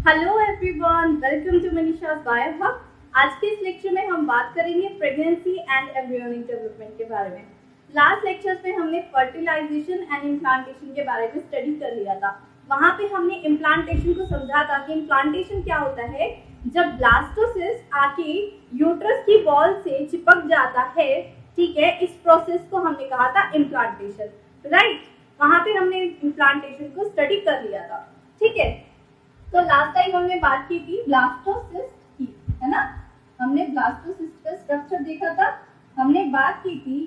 Hello everyone, welcome to Manisha's bio hub. आज के इस लेक्चर में हम बात करेंगे प्रेगनेंसी एंड एम्ब्रियोनिक डेवलपमेंट के बारे में। लास्ट लेक्चर्स में हमने फर्टिलाइजेशन एंड इम्प्लांटेशन के बारे में स्टडी कर लिया था। वहाँ पे हमने इम्प्लांटेशन को समझा था कि इम्प्लांटेशन क्या होता है। जब ब्लास्टोसिस्ट आके यूट्रस की वॉल से चिपक जाता है, ठीक है, इस प्रोसेस को हमने कहा था इम्प्लांटेशन, राइट। वहाँ पे हमने इम्प्लांटेशन को स्टडी कर लिया था, ठीक है। तो लास्ट टाइम हमने बात की थी ब्लास्टोसिस्ट की, है ना। हमने ब्लास्टोसिस्ट का स्ट्रक्चर देखा था। हमने बात की थी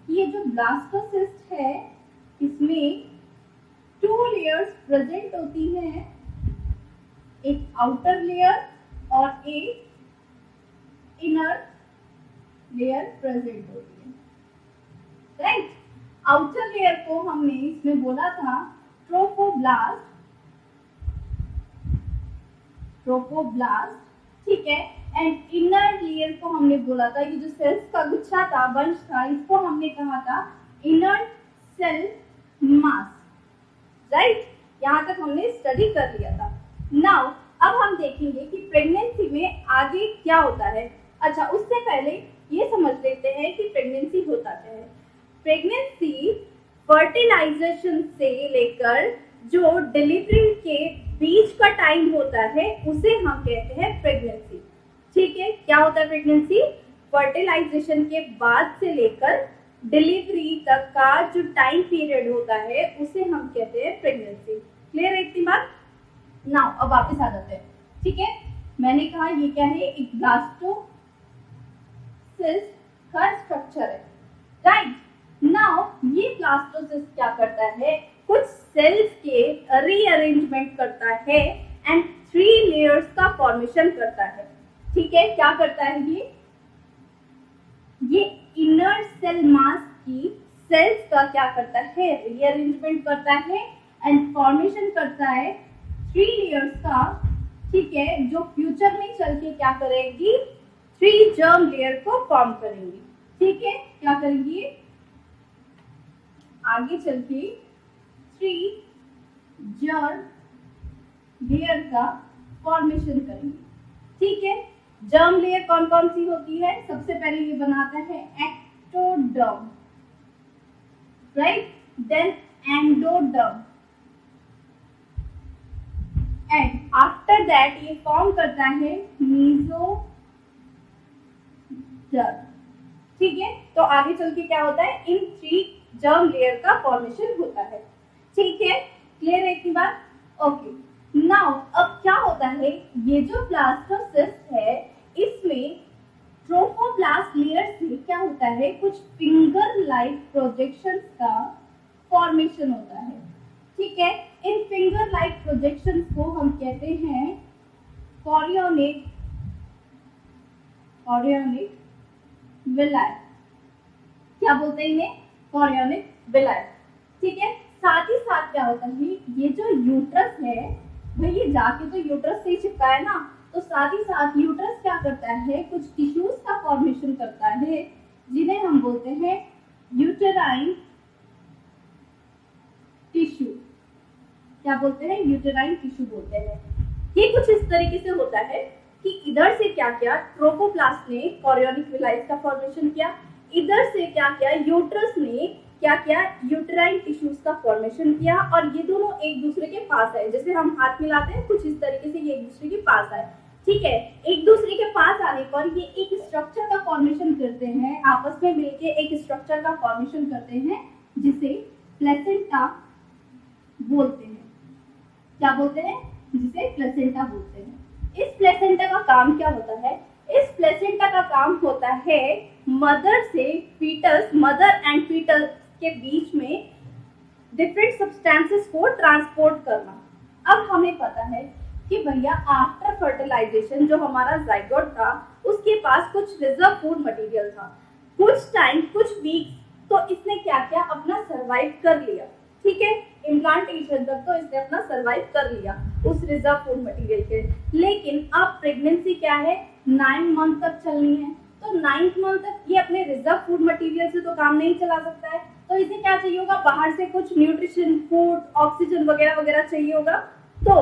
कि ये जो ब्लास्टोसिस्ट है इसमें 2 लेयर्स प्रेजेंट होती हैं, एक आउटर लेयर और एक इनर लेयर प्रेजेंट होती है, राइट। आउटर लेयर को हमने इसमें बोला था ट्रोफोब्लास्ट, ठीक है। एंड इनर लेयर को हमने बोला था, ये जो सेल्स का गुच्छा था, वंश था, इसको हमने कहा था इनर सेल मास, राइट। यहाँ तक हमने स्टडी कर लिया था। नाउ अब हम देखेंगे कि प्रेगनेंसी में आगे क्या होता है। अच्छा, उससे पहले ये समझ लेते हैं कि प्रेगनेंसी होता क्या है। प्रेगनेंसी फर्टिलाइजेशन से लेकर जो डिलीवरी के बीच का टाइम होता है उसे हम कहते हैं प्रेगनेंसी, ठीक है। क्या होता है प्रेगनेंसी? फर्टिलाइजेशन के बाद से लेकर डिलीवरी तक का जो टाइम पीरियड होता है उसे हम कहते हैं प्रेगनेंसी। क्लियर है इतनी बात? नाउ अब वापस आ जाते हैं, ठीक है। मैंने कहा ये क्या है, एक ब्लास्टोसिस्ट का स्ट्रक्चर है, राइट। नाउ ये ब्लास्टोसिस्ट क्या करता है, कुछ सेल्स के रीअरेंजमेंट करता है एंड 3 लेयर्स का फॉर्मेशन करता है, ठीक है। क्या करता है ये इनर सेल मास की सेल्स का क्या करता है, रीअरेंजमेंट करता है एंड फॉर्मेशन करता है 3 लेयर्स का, ठीक है, जो फ्यूचर में चल के क्या करेगी, 3 जर्म लेयर को फॉर्म करेंगी, ठीक है। क्या करेंगी आगे चल के 3 जर्म लेयर का फॉर्मेशन करेंगे, ठीक है। जर्म लेयर कौन कौन सी होती है? सबसे पहले ये बनाता है ectoderm, right, then endoderm and after that ये फॉर्म करता है मेसोडर्म, ठीक है। तो आगे चल के क्या होता है, इन 3 जर्म लेयर का फॉर्मेशन होता है, ठीक है। क्लियर है इतनी बात? ओके। नाउ अब क्या होता है, ये जो ब्लास्टोसिस्ट है इसमें ट्रोफोब्लास्ट लेयर से क्या होता है, कुछ फिंगर लाइक प्रोजेक्शंस का फॉर्मेशन होता है, ठीक है। इन फिंगर लाइक प्रोजेक्शंस को हम कहते हैं कोरियोनिक विलाय। क्या बोलते हैं इन्हें? कोरियोनिक विलाय, ठीक है। साथ ही साथ क्या होता है, ये जो यूट्रस है भाई, ये जाके तो यूट्रस से ही चिपका है ना, तो साथ ही साथ यूट्रस क्या करता है, कुछ टिश्यूज का फॉर्मेशन करता है जिन्हें हम बोलते हैं यूटेराइन टिश्यू। क्या बोलते हैं? यूटेराइन टिश्यू बोलते हैं। ये कुछ इस तरीके से होता है कि इधर से क्या किया, ट्रोफोप्लास्ट ने कोरियोनिक विलाय का फॉर्मेशन किया, इधर से क्या किया, यूट्रस ने क्या किया, यूटेराइन टिश्यूज का फॉर्मेशन किया, और ये दोनों एक दूसरे के पास आए। जैसे हम हाथ मिलाते हैं, कुछ इस तरीके से ये एक दूसरे के पास आए, ठीक है। एक दूसरे के पास आने पर ये एक स्ट्रक्चर का फॉर्मेशन करते हैं, आपस में मिलके एक स्ट्रक्चर का फॉर्मेशन करते हैं जिसे प्लेसेंटा बोलते हैं। क्या बोलते हैं? जिसे प्लेसेंटा बोलते हैं। इस प्लेसेंटा का काम क्या होता है? इस प्लेसेंटा का काम होता है मदर से फीटस, मदर एंड फीटस के बीच में डिफरेंट सब्सटेंसेस को ट्रांसपोर्ट करना। अब हमें पता है कि भैया आफ्टर फर्टिलाइजेशन जो हमारा जाइगोट था उसके पास कुछ रिजर्व फूड मटेरियल था, कुछ टाइम, कुछ वीक्स, तो इसने क्या किया, अपना सर्वाइव कर लिया, ठीक है। इम्प्लांटेशन तक तो इसने अपना सर्वाइव कर लिया उस रिजर्व फूड मटेरियल के। लेकिन अब प्रेगनेंसी क्या है, 9 मंथ तक चलनी है, तो 9th मंथ तक ये अपने रिजर्व फूड मटेरियल से तो काम नहीं चला सकता है, तो इसे क्या चाहिए होगा, बाहर से कुछ न्यूट्रिशन, फूड, ऑक्सीजन वगैरह वगैरह चाहिए होगा। तो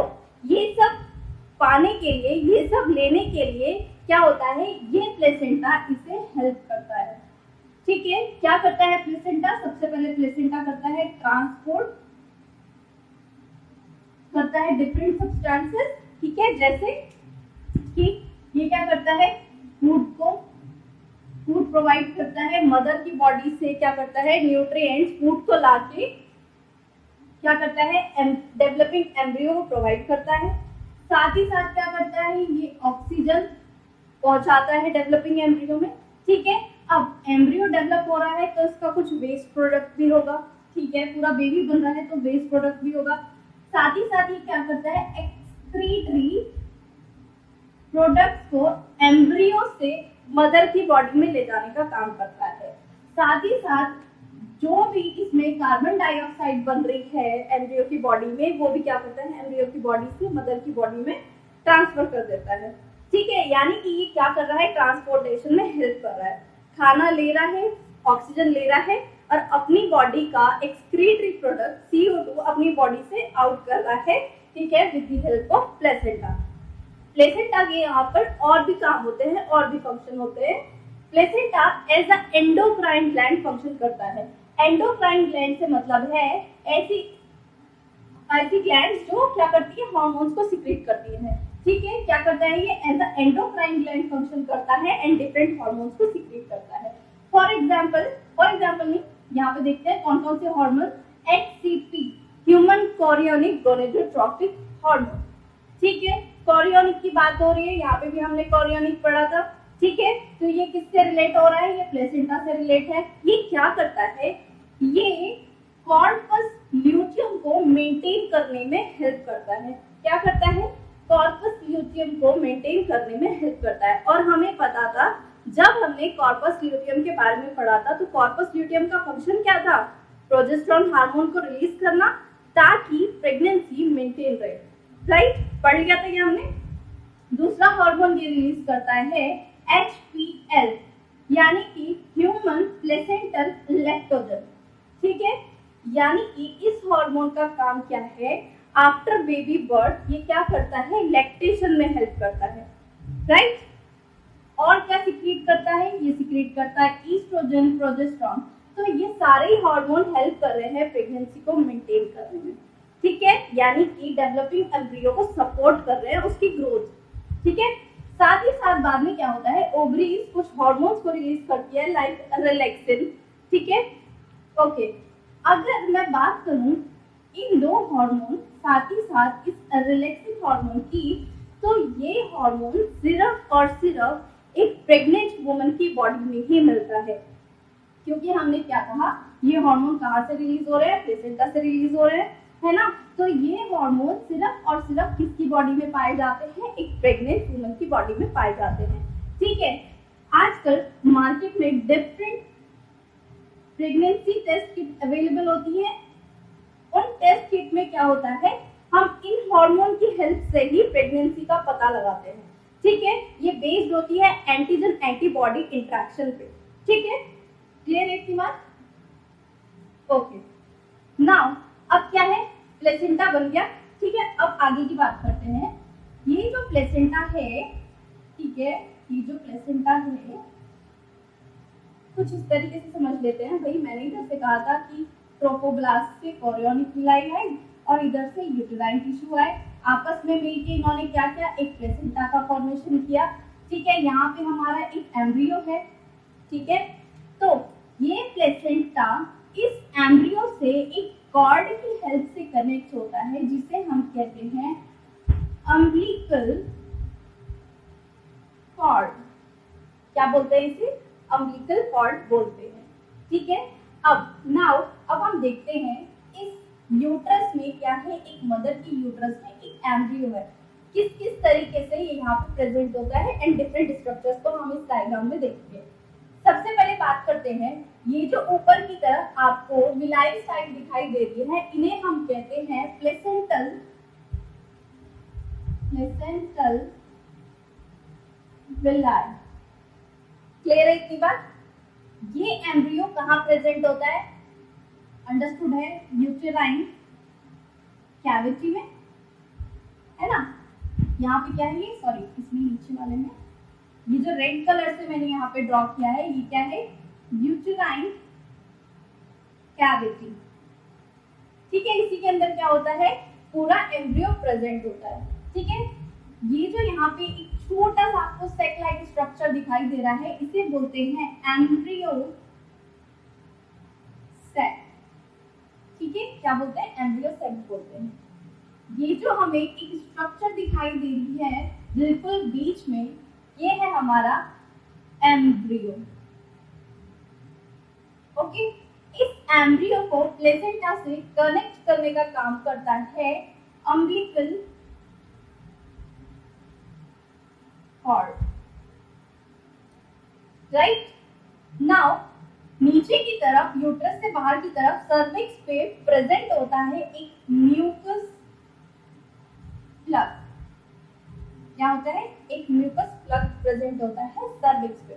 ये सब पाने के लिए, ये सब लेने के लिए क्या होता है, ये प्लेसेंटा इसे हेल्प करता है। ठीक है, क्या करता है प्लेसेंटा? सबसे पहले प्लेसेंटा करता है ट्रांसपोर्ट, करता है डिफरेंट सब्सटेंसेस। ठीक है, जैसे कि ये क्या करता है, फूड प्रोवाइड करता है, मदर की बॉडी से क्या करता है, न्यूट्रिएंट्स फूड को लाके क्या करता है, डेवलपिंग एम्ब्रियो को प्रोवाइड करता है। साथ ही साथ क्या करता है, ये ऑक्सीजन पहुंचाता है डेवलपिंग एम्ब्रियो में। ठीक है, अब एम्ब्रियो डेवलप हो रहा है तो इसका कुछ वेस्ट प्रोडक्ट भी होगा। ठीक है, पूरा बेबी बन रहा है तो वेस्ट प्रोडक्ट भी होगा। साथ ही क्या करता है, एक्सक्रीटरी प्रोडक्ट्स को एम्ब्रियो से मदर की बॉडी में ले जाने का काम करता है। साथ ही साथ जो भी इसमें कार्बन डाइऑक्साइड बन रही है एम्ब्रियो की बॉडी में, वो भी क्या करता है, एम्ब्रियो की बॉडी से मदर की बॉडी में ट्रांसफर कर देता है। ठीक है, यानी कि ये क्या कर रहा है, ट्रांसपोर्टेशन में हेल्प कर रहा है, खाना ले रहा है, ऑक्सीजन ले रहा है और अपनी बॉडी का एक्सक्रीटरी प्रोडक्ट CO2 अपनी बॉडी से आउट कर रहा है। ठीक है, with the help of placenta. Placenta के यहाँ पर और भी काम होते हैं, और भी फंक्शन होते हैं। Placenta as a endocrine gland function करता है। एंडोक्राइन ग्लैंड से मतलब है ऐसी ग्लैंड जो क्या करती है, हार्मोन्स को सिक्रीट करती है। ठीक है, क्या करता है, ये as a endocrine gland function करता है एंड डिफरेंट हार्मोन्स को सिक्रीट करता है। फॉर एग्जांपल नहीं, यहाँ पे देखते हैं कौन कौन से hormone. HCP human chorionic gonadotropic hormone. ठीक है, कोरियोनिक की बात हो रही है, यहाँ पे भी हमने कोरियोनिक पढ़ा था। ठीक है, तो ये किससे रिलेट हो रहा है, ये प्लेसेंटा से रिलेट है। ये क्या करता है, ये कॉर्पस ल्यूटियम को मेंटेन करने में हेल्प करता है। क्या करता है, कॉर्पस ल्यूटियम को मेंटेन करने में हेल्प करता है। और हमें पता था, जब हमने कॉर्पस ल्यूटियम के बारे में पढ़ा था, तो कॉर्पस ल्यूटियम का फंक्शन क्या था, प्रोजेस्टेरोन हार्मोन को रिलीज करना ताकि प्रेगनेंसी मेंटेन रहे। राइट, पढ़ लिया था ये हमने। दूसरा हार्मोन ये रिलीज करता है HPL, यानी कि ह्यूमन प्लेसेंटल लैक्टोजन। ठीक है, यानी कि इस हार्मोन का काम क्या है, आफ्टर बेबी बर्थ ये क्या करता है, लैक्टेशन में हेल्प करता है। राइट, और क्या सिक्रीट करता है, ये सिक्रीट करता है ईस्ट्रोजन, प्रोजेस्टेरोन। तो ये सारे हार्मोन हेल्प कर रहे हैं प्रेगनेंसी को मेंटेन करने में। ठीक है, यानी कि डेवलपिंग एम्ब्रियो को सपोर्ट कर रहे हैं, उसकी ग्रोथ। ठीक है, साथ ही साथ बाद में क्या होता है, ओवरीज कुछ हार्मोन्स को रिलीज करती है लाइक रिलैक्सिन। ठीक है, ओके, अगर मैं बात करूं इन दो हार्मोन साथ ही साथ इस रिलैक्सिन हार्मोन की, तो ये हार्मोन सिर्फ और सिर्फ एक प्रेग्नेंट वुमन की बॉडी में ही मिलता है। क्योंकि हमने क्या कहा, ये हार्मोन कहाँ से रिलीज हो रहे हैं, प्लेसेंटा से रिलीज हो रहे हैं, है ना। तो ये हार्मोन सिर्फ और सिर्फ किसकी बॉडी में पाए जाते हैं, एक प्रेग्नेंट वुमन की बॉडी में पाए जाते हैं। ठीक है, आजकल मार्केट में different pregnancy test kit available होती है। उन टेस्ट किट में क्या होता है, हम इन हार्मोन की हेल्प से ही प्रेगनेंसी का पता लगाते हैं। ठीक है, ये बेस्ड होती है एंटीजन एंटीबॉडी इंटरेक्शन पे। ठीक है, क्लियर है इसकी बात? ओके, नाउ अब क्या है, प्लेसेंटा बन गया। ठीक है, अब आगे की बात करते हैं। ये जो प्लेसेंटा है, ठीक है, ये जो प्लेसेंटा है कुछ इस तरीके से समझ लेते हैं। भाई मैंने इधर से कहा था कि ट्रोफोब्लास्ट से कोरियोनिक विलाई आए और इधर से यूटेराइन टिश्यू आए, आपस में मिलकर इन्होंने क्या किया, एक प्लेसेंटा का फॉर्मेशन किया। ठीक है, यहाँ पे हमारा एक एम्ब्रियो है। ठीक है, तो ये प्लेसेंटा इस एम्ब्रियो से एक कॉर्ड की हेल्प से कनेक्ट होता है, जिसे हम कहते हैं अम्बिलिकल कॉर्ड। क्या बोलते हैं इसे, अम्बिलिकल कॉर्ड बोलते हैं। ठीक है, अब हम देखते हैं इस यूट्रस में क्या है, एक मदर की यूट्रस में एक एम्ब्रियो है। किस किस तरीके से ये यहाँ पे प्रेजेंट होता है एंड डिफरेंट स्ट्रक्चर्स को हम इस डायग्राम में देखेंगे। सबसे पहले बात करते हैं, ये जो ऊपर की तरफ आपको विलाई साइड दिखाई दे रही है, इन्हें हम कहते हैं प्लेसेंटल विलाई। क्लियर है इतनी बात? ये एम्ब्रियो कहाँ प्रेजेंट होता है, अंडरस्टूड है, यूटेराइन कैविटी में। है ना। यहाँ पे क्या है ये, सॉरी इसमें नीचे वाले में ये जो रेड कलर से मैंने यहाँ पे ड्रॉ किया है ये क्या है, यूटेराइन कैविटी। ठीक है, इसी के अंदर क्या होता है, पूरा एम्ब्रियो प्रेजेंट होता है। ठीक है, ये जो यहाँ पे एक छोटा सा आपको सेक लाइक स्ट्रक्चर दिखाई दे रहा है इसे बोलते हैं एम्ब्रियो सेक। ठीक है, क्या बोलते हैं, एम्ब्रियो सेक बोलते हैं। ये जो हमें एक स्ट्रक्चर दिखाई दे रही है बिल्कुल बीच में, ये है हमारा एम्ब्रियो। ओके, इस एम्ब्रियो को प्लेसेंटा से कनेक्ट करने का काम करता है अम्बिलिकल कॉर्ड। राइट नाउ नीचे की तरफ यूट्रस से बाहर की तरफ सर्विक्स पे प्रेजेंट होता है एक म्यूकस प्लग। क्या होता है, एक म्यूकस प्लग प्रेजेंट होता है सर्विक्स पे।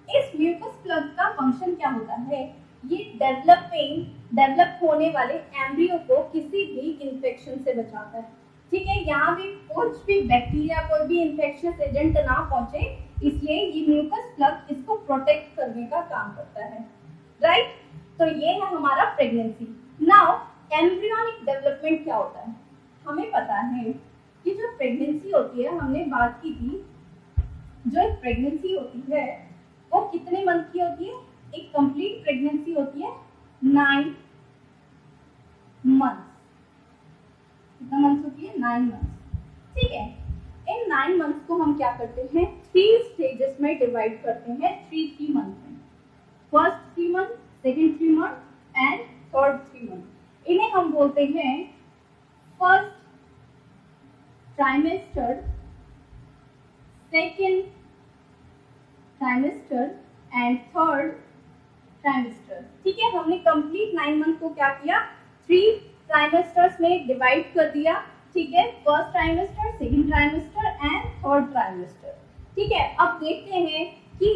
इस म्यूकस प्लग का फंक्शन क्या होता है, ये डेवलप होने वाले एम्ब्रियो को किसी भी इंफेक्शन से बचाता है। ठीक है, यहाँ भी कुछ भी बैक्टीरिया कोई भी इंफेक्शियस एजेंट ना पहुंचे, इसलिए ये म्यूकस प्लग इसको प्रोटेक्ट करने का काम करता है। राइट, तो ये है हमारा प्रेगनेंसी। नाउ एम्ब्रियोनिक डेवलपमेंट क्या होता है, हमें पता है कि जो प्रेगनेंसी होती है, हमने बात की थी, जो एक प्रेगनेंसी होती है वो कितने मंथ की होती है, एक कंप्लीट प्रेगनेंसी होती है 9 मंथ्स। कितना मंथ्स होती है, 9 मंथ्स। ठीक है, इन 9 मंथ्स को हम क्या करते हैं, 3 स्टेजेस में डिवाइड करते हैं, 3 मंथ में। First 3 month, second 3 month and third 3 month. इन्हें हम बोलते हैं first trimester, second trimester and third trimester. ठीक है, हमने कंप्लीट 9 मंथ को क्या किया, 3 ट्राइमेस्टर्स में डिवाइड कर दिया। ठीक है, first trimester, second trimester and third trimester. ठीक है, अब देखते हैं कि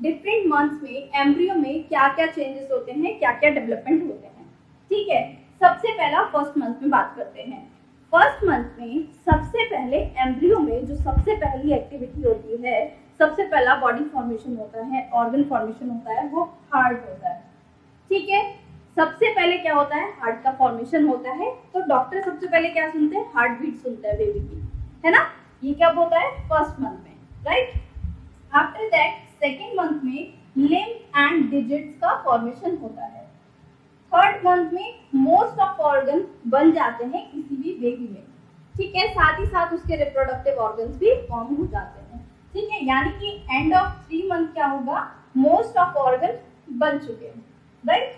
डिफरेंट मंथ्स में एम्ब्रियो में क्या क्या चेंजेस होते हैं, क्या क्या डेवलपमेंट होते हैं। ठीक है, सबसे पहला फर्स्ट मंथ में बात करते हैं। फर्स्ट मंथ में सबसे पहले एम्ब्रियो में जो सबसे पहली एक्टिविटी होती है, सबसे पहला बॉडी फॉर्मेशन होता है, ऑर्गन फॉर्मेशन होता है, वो हार्ट होता है। ठीक है, सबसे पहले क्या होता है, हार्ट का फॉर्मेशन होता है। तो डॉक्टर सबसे पहले क्या सुनते हैं, हार्ट बीट सुनते हैं बेबी की, है ना। ये क्या होता है फर्स्ट मंथ में, right. After that second month में लिम्ब एंड डिजिट्स का फॉर्मेशन होता है। थर्ड मंथ में मोस्ट ऑफ ऑर्गन बन जाते हैं किसी भी बेबी में। ठीक है, साथ ही साथ उसके रिप्रोडक्टिव ऑर्गन्स भी फॉर्म हो जाते हैं। ठीक है, यानी कि एंड ऑफ 3 मंथ क्या होगा, मोस्ट ऑफ ऑर्गन बन चुके हैं। राइट,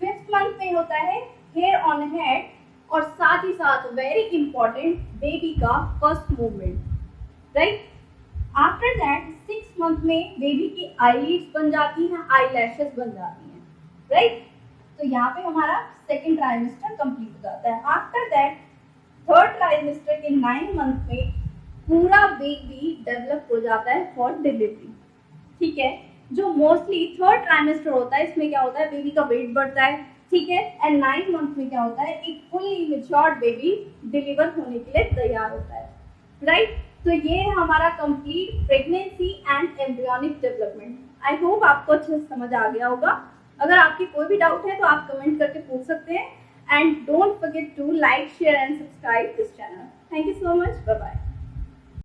फिफ्थ मंथ में होता है हेयर ऑन हेड और साथ ही साथ वेरी इंपॉर्टेंट बेबी का first movement. Right, after that 6 month में बेबी की आईलिड्स बन जाती हैं, आई लैशेस बन जाती हैं। राइट, तो यहाँ पे हमारा सेकेंड ट्राइमेस्टर कंप्लीट हो जाता है। आफ्टर दैट थर्ड ट्राइमेस्टर के 9 मंथ में पूरा बेबी डेवलप हो जाता है फॉर डिलीवरी। ठीक है, जो मोस्टली थर्ड ट्राइमेस्टर होता है, इसमें क्या होता है, बेबी का वेट बढ़ता है। ठीक है, एंड 9 मंथ में क्या होता है, एक फुली मैच्योर्ड बेबी डिलीवर होने के लिए तैयार होता है। राइट, तो ये है हमारा complete pregnancy and embryonic development. I hope आपको अच्छे से समझ आ गया होगा। अगर आपकी कोई भी डाउट है तो आप कमेंट करके पूछ सकते हैं। And don't forget to like, share and subscribe this channel. Thank you so much, bye bye.